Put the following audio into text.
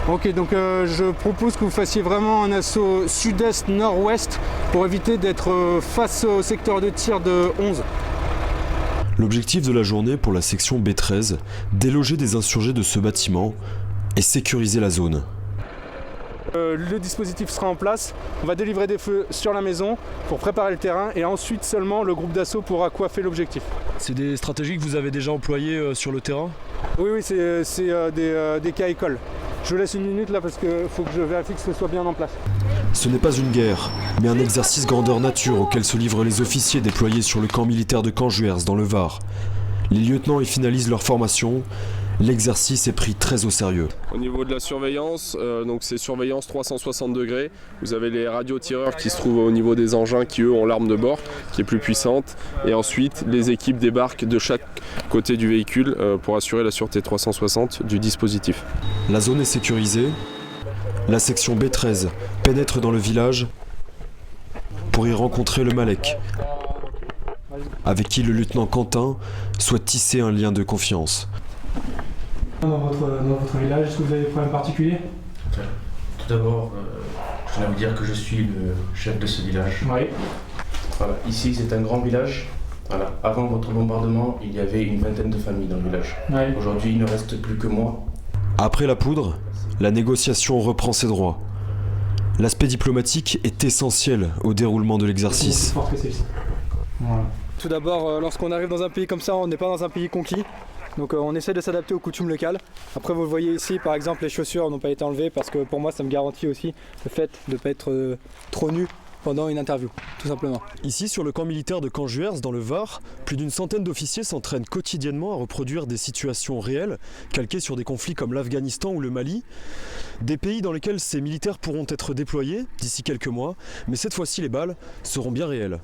Ok, donc je propose que vous fassiez vraiment un assaut sud-est-nord-ouest pour éviter d'être face au secteur de tir de 11. L'objectif de la journée pour la section B13, déloger des insurgés de ce bâtiment et sécuriser la zone. Le dispositif sera en place, on va délivrer des feux sur la maison pour préparer le terrain et ensuite seulement le groupe d'assaut pourra coiffer l'objectif. C'est des stratégies que vous avez déjà employées sur le terrain? Oui, c'est des cas écoles. Je vous laisse une minute là parce qu'il faut que je vérifie que ce soit bien en place. Ce n'est pas une guerre, mais un exercice grandeur nature auquel se livrent les officiers déployés sur le camp militaire de Canjuers dans le Var. Les lieutenants y finalisent leur formation. L'exercice est pris très au sérieux. Au niveau de la surveillance, donc c'est surveillance 360 degrés. Vous avez les radiotireurs qui se trouvent au niveau des engins qui eux ont l'arme de bord qui est plus puissante. Et ensuite les équipes débarquent de chaque côté du véhicule pour assurer la sûreté 360 du dispositif. La zone est sécurisée. La section B13 pénètre dans le village pour y rencontrer le Malek, avec qui le lieutenant Quentin souhaite tisser un lien de confiance. Dans votre village, est-ce que vous avez des problèmes particuliers? Tout d'abord, je tiens à vous dire que je suis le chef de ce village. Oui. Voilà. Ici, c'est un grand village. Voilà. Avant votre bombardement, il y avait une vingtaine de familles dans le village. Oui. Aujourd'hui, il ne reste plus que moi. Après la poudre, la négociation reprend ses droits. L'aspect diplomatique est essentiel au déroulement de l'exercice. Voilà. Tout d'abord, lorsqu'on arrive dans un pays comme ça, on n'est pas dans un pays conquis. Donc on essaie de s'adapter aux coutumes locales. Après vous voyez ici par exemple les chaussures n'ont pas été enlevées parce que pour moi ça me garantit aussi le fait de ne pas être trop nu pendant une interview, tout simplement. Ici sur le camp militaire de Canjuers dans le Var, plus d'une centaine d'officiers s'entraînent quotidiennement à reproduire des situations réelles, calquées sur des conflits comme l'Afghanistan ou le Mali. Des pays dans lesquels ces militaires pourront être déployés d'ici quelques mois, mais cette fois-ci les balles seront bien réelles.